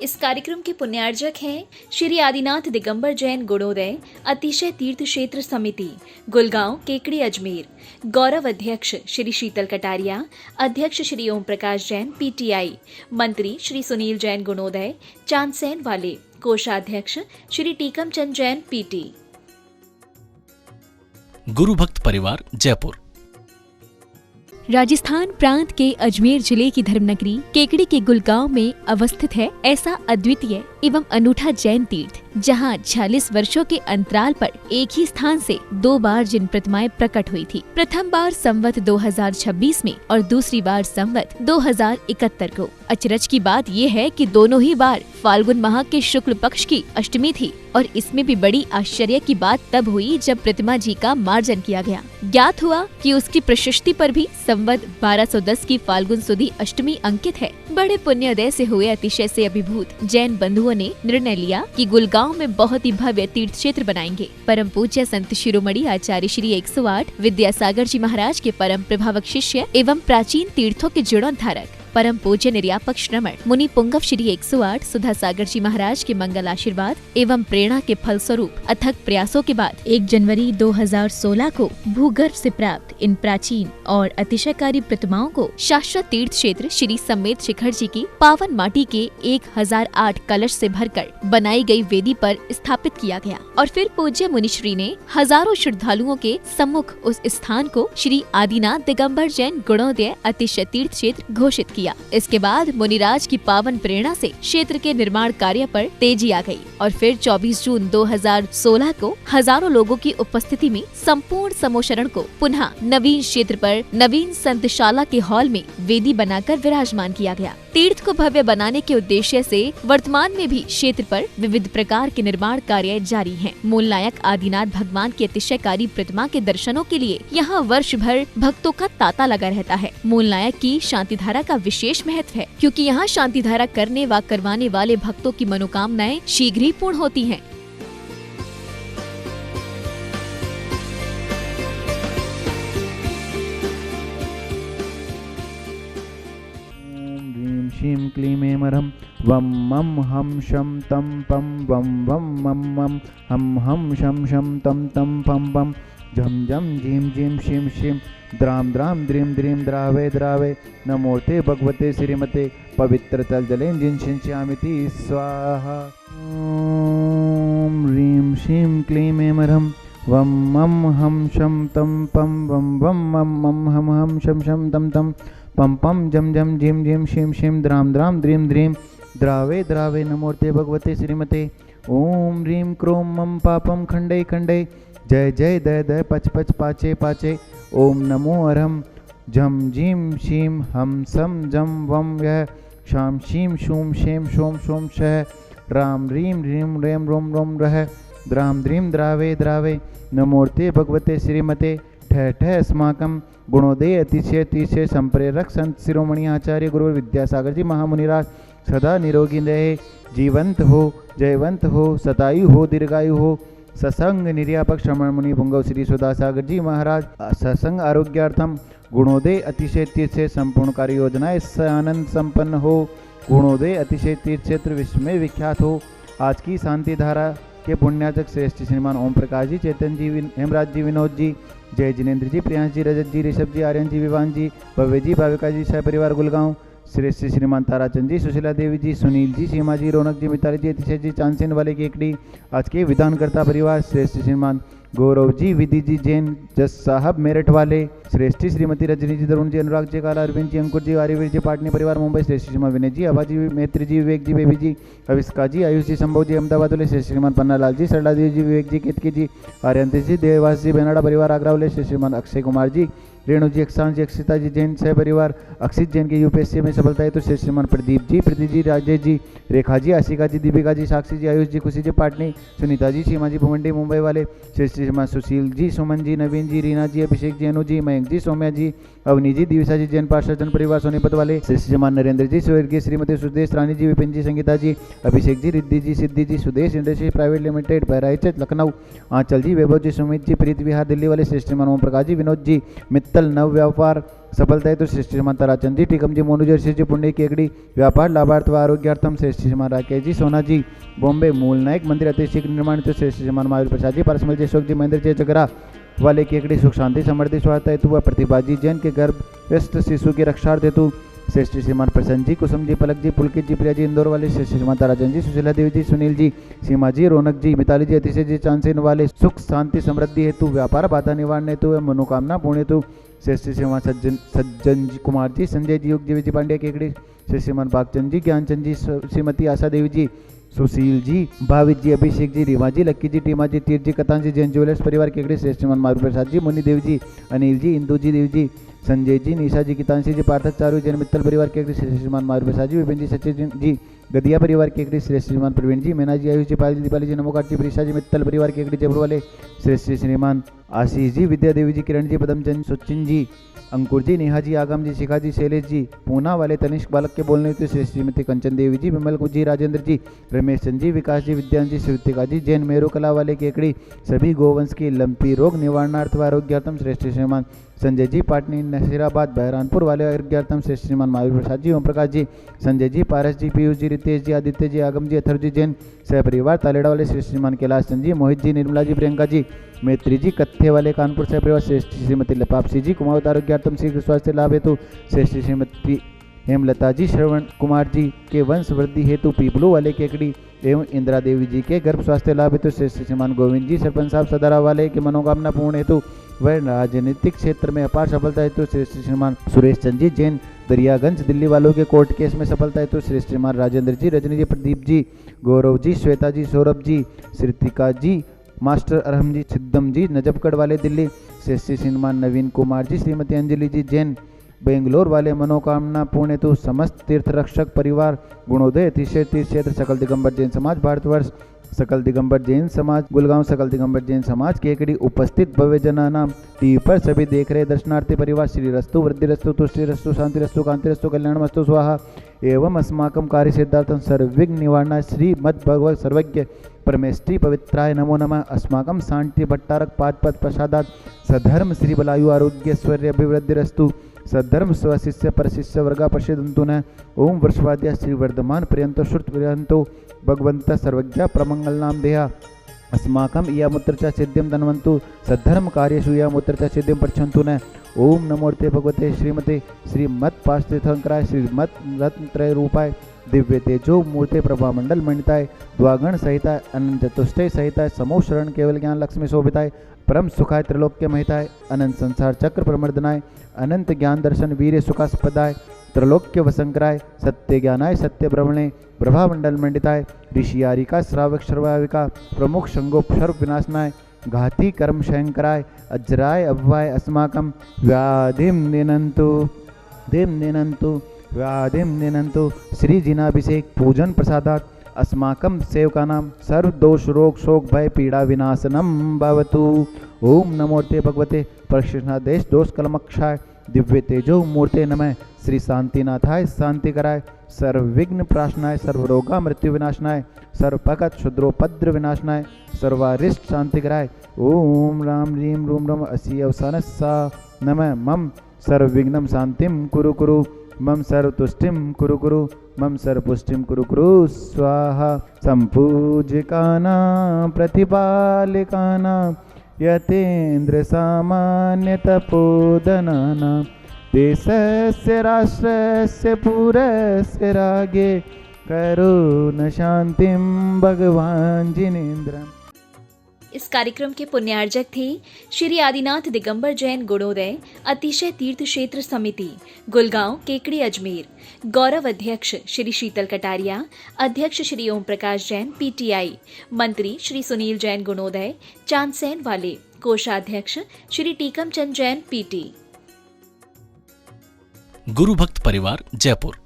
इस कार्यक्रम के पुण्यार्जक हैं श्री आदिनाथ दिगंबर जैन गुणोदय अतिशय तीर्थ क्षेत्र समिति, गुलगांव, केकड़ी, अजमेर। गौरव अध्यक्ष श्री शीतल कटारिया, अध्यक्ष श्री ओम प्रकाश जैन, पीटीआई। मंत्री श्री सुनील जैन गुणोदय, चांदसैन वाले। कोषाध्यक्ष श्री टीकम चंद जैन, पीटी। गुरु भक्त परिवार, जयपुर। राजस्थान प्रांत के अजमेर जिले की धर्मनगरी केकड़ी के गुलगांव में अवस्थित है ऐसा अद्वितीय एवं अनूठा जैन तीर्थ, जहां 46 वर्षों के अंतराल पर एक ही स्थान से 2 बार जिन प्रतिमाएं प्रकट हुई थी। प्रथम बार संवत 2026 में और दूसरी बार संवत 2071 को। अचरज की बात ये है कि दोनों ही बार फाल्गुन माह के शुक्ल पक्ष की अष्टमी थी और इसमें भी बड़ी आश्चर्य की बात तब हुई जब प्रतिमा जी का मार्जन किया गया। ज्ञात हुआ कि उसकी प्रशस्ति पर भी संवत 1210 की फाल्गुन सुदी अष्टमी अंकित है। बड़े पुण्योदय से हुए अतिशय से अभिभूत जैन बंधुओं ने निर्णय लिया कि गुलगांव में बहुत ही भव्य तीर्थ क्षेत्र बनाएंगे। परम पूज्य संत शिरोमणि आचार्य श्री 108 विद्यासागर जी महाराज के परम प्रभावक शिष्य एवं प्राचीन तीर्थों के जीर्णोद्धारक परम पूज्य निर्यापक श्रमण मुनि पुंगव श्री 108 सुधा सागर जी महाराज के मंगल आशीर्वाद एवं प्रेरणा के फल स्वरूप अथक प्रयासों के बाद 1 जनवरी 2016 को भूगर्भ से प्राप्त इन प्राचीन और अतिशयकारी प्रतिमाओं को शाश्वत तीर्थ क्षेत्र श्री समेत शिखर जी की पावन माटी के 1008 कलश से भरकर बनाई गई वेदी पर स्थापित किया गया और फिर पूज्य मुनिश्री ने हजारों श्रद्धालुओं के सम्मुख उस स्थान को श्री आदिनाथ दिगंबर जैन गुणोदय अतिशय तीर्थ क्षेत्र घोषित किया। इसके बाद मुनिराज की पावन प्रेरणा से क्षेत्र के निर्माण कार्य पर तेजी आ गई और फिर 24 जून 2016 को हजारों लोगों की उपस्थिति में संपूर्ण समोशरण को पुनः नवीन क्षेत्र पर नवीन संतशाला के हॉल में वेदी बनाकर विराजमान किया गया। तीर्थ को भव्य बनाने के उद्देश्य से वर्तमान में भी क्षेत्र पर विविध प्रकार के निर्माण कार्य जारी हैं। मूल नायक आदिनाथ भगवान की अतिशयकारी प्रतिमा के दर्शनों के लिए यहाँ वर्ष भर भक्तों का तांता लगा रहता है। मूल नायक की शांति धारा का विशेष महत्व है, क्योंकि यहाँ शांति धारा करने व करवाने वाले भक्तों की मनोकामनाएं शीघ्र ही पूर्ण होती हैं। शीं क्लीं ऐं मरहं वं मं हम शं तं पं वं वं मं मं हम शं शं तं तं पं पं झं झं झीं झीं शीं शीं द्रां द्रां द्रीं द्रीं द्रावे द्रावे नमोते भगवते श्रीमते पवित्र तल जलें शिंश्यामिति स्वाहा। ॐ ह्रीं श्रीं क्लीं ऐं मरहं वं मं हम शं तं पं वं वं मं मं हम शं शं तं तं पम पम जम जम झीम झीम शीम शीम द्राम द्राम द्रीम द्रीम द्रावे द्रावे नमोर्ते भगवते श्रीमते ओम ह्रीं क्रों मम पापम खंडे खंडे जय जय दय दय पच पच पाचे पाचे ओम नमो अरहम झम झीम शीम हम सम जम वम यह शाम शीम शूम शेम शोम शोम शह राम ह्रीं ह्रीं रेम रोम रोम रह द्राम द्रीम द्रावे द्रावे नमोर्ते भगवते श्रीमते ठह ठह अस्माकं गुणोदय अतिशय तीर्थ संप्रेरक संत शिरोमणि आचार्य गुरु विद्यासागर जी महामुनिराज सदा निरोगी रहे, जीवंत हो, जयवंत हो, सतायु हो, दीर्घायु हो। सत्संग निर्यापक श्रमण मुनि पुंगव श्री सुधा सागर जी महाराज सत्संग आरोग्यार्थम गुणोदय अतिशय तीर्थ संपूर्ण कार्य योजनाएं आनंद संपन्न हो। गुणोदय अतिशय तीर्थ क्षेत्र विश्व में विख्यात हो। आज की शांति धारा के पुण्यार्चक श्रेष्ठ श्रीमान ओम प्रकाश जी, चेतन जी, हेमराज जी, विनोद जी, जय जिनेन्द्र जी, प्रियांश जी, रजत जी, ऋषभ जी, आर्यन जी, विवान जी, भव्य जी, भाविका जी, सह परिवार गुलगांव, श्रेष्ठ श्रीमान ताराचंद जी, सुशीला देवी जी, सुनील जी, सीमा जी, रौनक जी, मिताली जी, अतिशय जी, चांदसेन वाले केकड़ी। आज के विधानकर्ता परिवार श्रेष्ठ श्रीमान गौरव जी, विधि जी, जैन जस साहब मेरठ वाले, श्रेष्ठी श्रीमती रजनी जी, तरुण जी, अनुराग जी, काला अरविंद जी, अंकुर जी, आर्यवीर जी, पाटनी परिवार मुंबई, श्रेष्ठ श्रीमान विनय जी, अभा जी, मैत्री जी, विवेक जी, बेबी जी, अविष्का जी, आयुष जी, संभव जी, अहमदाबाद वाले, श्रेष्ठ श्रीमान पन्ना लाल जी, सरला देवी जी, विवेक जी, केतकी जी, आर्यंत जी, देवास जी, बेनाडा परिवार आगरा वाले, श्रेष्ठ श्रीमान अक्षय कुमार जी, रेणु जी, अक्षांश जी, अक्षिता जी, जैन सह परिवार, अक्षित जैन के यूपीएससी में सफलता है तो श्रेष्ठ श्रीमान प्रदीप जी, प्रीति जी, राजेश जी, रेखा जी, आशिका जी, दीपिका जी, साक्षी जी, आयुष जी, खुशी जी, पाटनी, सुनीता जी, सीमा जी, भुवंडी मुंबई वाले, श्रेष्ठ श्रीमान सुशील जी, सुमन जी, नवीन जी, रीना जी, अभिषेक जी, अनु जी, मयंक जी, सौम्या जी, अवनी जी, दिविशा जी, जैन पार्षद जन परिवार सोनीपत वाले, श्रेष्ठ श्रीमान नरेंद्र जी, स्वर्गीय Shrimati Sudesh Rani ji, Vipin ji, Sangeeta ji, Abhishek ji, Riddhi ji, Siddhi ji, Sudesh industry private limited, Bahraich Lucknow, Aanchal ji, Vaibhav ji, Sumit ji, Preet Vihar Delhi वाले, श्रेष्ठ श्रीमान ओम प्रकाश जी, विनोद जी, मित्तल मित्तल नव व्यापार सफलता हेतु श्री श्रीमान ताराचंद जी, टीकम जी, मोनू जी, जी पुण्य केकड़ी व्यापार लाभार्थ व आरोग्यार्थम श्री श्रीमान राकेश जी, सोना जी, बॉम्बे मूल नायक मंदिर अति शीघ्र निर्माण हेतु श्री श्रीमान महावीर प्रसाद जी, परसमल जी, अशोक जी, महेंद्र जी, जगरा वाले केकड़ी सुख शांति समृद्धि स्वास्थ्य हेतु व प्रतिभा जी जैन के गर्भस्थ शिशु की रक्षार्थ हेतु श्री श्रीमान प्रसन्न जी, कुसुम जी, पलक जी, पुलकित जी, प्रिया जी, इंदौर वाले श्री श्रीमान ताराचंद जी, सुशीला देवी जी, सुनील जी, सीमा जी, रौनक जी, मिताली जी, अतिशय जी, चांसेन वाले सुख शांति समृद्धि हेतु व्यापार बाधा निवारण हेतु एवं मनोकामना पूर्ण हेतु श्री श्रीमान सज्जन जी, कुमार जी, संजय जी, योग जी, पांडे केकड़ी श्री श्रीमान भागचंद जी, ज्ञानचंद जी, श्रीमती आशा देवी जी, सुशील जी, भावित जी, अभिषेक जी, रीमा जी, लक्की जी, टीमा जी, तीर्थ जी, कतान जी, जैन ज्वेलर्स परिवार केकड़ी श्री श्रीमान महावीर प्रसाद जी, मुनि देव जी, अनिल जी, इंदू जी, देव जी, संजय जी, निशा जी, गीतांशी जी, पार्थक चारू, जैन मित्तल परिवार केकड़ी श्री श्रीमान महावीर प्रसाद जी, विपिन जी, सचिन जी, गदिया परिवार केकड़ी श्री श्रीमान प्रवीण जी, मैना जी, आयुष जी, पायल जी, दीपाली जी, नमोकार जी, प्रीषा जी, मित्तल परिवार केकड़ी जयपुर वाले श्री श्रीमान आशीष जी, विद्या देवी जी, किरण जी, पदमचंद, सचिन जी, अंकुर जी, नेहा जी, आगम जी, शिखा जी, शैलेश जी, पूना वाले तनिष्क बालक के बोलने तो श्री श्रीमती कंचन देवी जी, विमल जी, राजेंद्र जी, रमेश चंद जी, विकास जी, विद्यान जी, श्रुतिका जी, जैन मेरू कला वाले केकड़ी सभी गोवंश की लंपी रोग निवारणार्थ व आरोग्यार्थम श्री श्रीमान संजय जी, पाटनी नसीराबाद बहरानपुर वाले आरोग्यार्थम श्री श्रीमान महावीर प्रसाद जी, ओम प्रकाश जी, संजय जी, पारस जी, पीयूष जी, रितेश जी, आदित्य जी, आगम जी, अथर्व जी, जैन सह परिवार तालेड़ा वाले श्री श्रीमान कैलाश चंद जी, मोहित जी, निर्मला जी, प्रियंका जी, मैत्री जी, कत्थे वाले कानपुर सह परिवार श्रेष्ठ श्रीमती लपापसी जी, कुमावत आरोग्यार्थम शीघ्र स्वास्थ्य लाभ हेतु श्रेष्ठ श्रीमती हेमलता जी, श्रवण कुमार जी के वंश वृद्धि हेतु पीपलू वाले केकड़ी एवं इंदिरा देवी जी के गर्भ स्वास्थ्य लाभ हेतु श्रेष्ठ श्रीमान गोविंद जी, सरपंच साहब सदारा वाले के मनोकामना पूर्ण हेतु वह राजनीतिक क्षेत्र में अपार सफलता हेतु श्रेष्ठ श्रीमान सुरेश चंद जी, जैन दरियागंज दिल्ली वालों के कोर्ट केस में सफलता हेतु श्रेष्ठ श्रीमान राजेंद्र जी, रजनी जी, प्रदीप जी, गौरव जी, श्वेता जी, सौरभ जी, श्रीतिका जी, मास्टर अरहम जी, सिद्धम जी, नजफगढ़ वाले दिल्ली श्रेष्ठ श्रीमान नवीन कुमार जी, श्रीमती अंजलि जी, जैन बेंगलोर वाले मनोकामना पूर्ण हेतु समस्त तीर्थ रक्षक परिवार गुणोदय अतिशय तीर्थ क्षेत्र सकल दिगंबर जैन समाज भारतवर्ष सकल दिगंबर जैन समाज गुलगांव सकल दिगंबर जैन समाज केकड़ी उपस्थित भव्य जनानाम टीवी पर सभी देख रहे दर्शनार्थी परिवार श्री रस्तु वृद्धि रस्तु तुष्टि रस्तु शांति रस्तु कांति रस्तु कल्याण मस्तु स्वाहा एवं अस्माकं कार्य सिद्धार्थं सर्वविघ्न निवारणाय श्री मद भगवत सर्वज्ञ परमेष्टि पवित्राय नमो नमः। अस्माकं शांति भट्टारक पादपद प्रसादात सधर्म श्री बलायु आरोग्य ऐश्वर्य अभिवृद्धि रस्तु सद्धर्म स्वशिष्य परशिष्य वर्गा पश्यन्तु न ओम वर्षवाद्या श्री वर्धमान पर्यंतो श्रुत पर्यंतो भगवंत सर्वज्ञ प्रमंगल नाम देहा अस्माकं इयामुत्र च सिद्धिं धन्वन्तु सद्धर्म कार्येषु इयामुत्र च सिद्धिं पृच्छन्तु न ओम नमोर्ते भगवते श्रीमते श्रीमत् पार्श्वतीर्थंकराय श्रीमत् रत्नत्रय रूपाय दिव्य तेजो मूर्ते प्रभा मंडल मंडिताय द्वागण सहिताय अनंत चतुष्टय सहिताय समूह शरण केवल ज्ञान लक्ष्मी शोभिताय परम सुखाय त्रैलोक्य महिताय अनंत संसार चक्र प्रमर्दनाय अनंत ज्ञान दर्शन वीर्य सुखास्पदाय त्रैलोक्य वसंकराय सत्य ज्ञानाय सत्य ब्रह्मणे प्रभामंडल मंडिताय ऋषियारिका श्रावक श्रवाविका प्रमुख शंगोपसर्व विनाशनाय घाती कर्म शयंकराय अज्राय अव्वाय अस्माकं व्याधिं निनन्तु व्याधिं निनन्तु श्री जिनाभिषेक पूजन प्रसादात् अस्माकं सेवकानां सर्व दोष रोग शोक भय पीड़ा विनाशनम भवतु। ओम नमोते भगवते प्रकृष्णादेश दोष कलमक्षाय दिव्य तेजो मूर्ते नमः श्री शांतिनाथाय शांतिकराय सर्वविघ्न प्राशनाय सर्वरोगा मृत्यु विनाशनाय सर्वपगत शुद्रोपद्र विनाशनाय सर्वारिष्ट शांतिकराय ओम राम रीम रूम रम असी अवसान सा नमः मम सर्वविघ्नं शांतिं कुरु कुरु मम सर्वतुष्टिं कुरु कुरु मम सर्वपुष्टिं कुरु कुरु स्वाहा। संपूजिकानां प्रतिपालिकानां यतेन्द्र सामान्य तपोधनानां देशस्य राष्ट्रस्य पुरस्य रागे करुण शांतिं भगवान जिनेन्द्रम्। इस कार्यक्रम के पुण्यार्जक थे श्री आदिनाथ दिगंबर जैन गुणोदय अतिशय तीर्थ क्षेत्र समिति गुलगांव केकड़ी अजमेर। गौरव अध्यक्ष श्री शीतल कटारिया, अध्यक्ष श्री ओम प्रकाश जैन पीटीआई, मंत्री श्री सुनील जैन गुणोदय चांदसैन वाले, कोषाध्यक्ष श्री टीकम चंद जैन पीटी। गुरु भक्त परिवार जयपुर।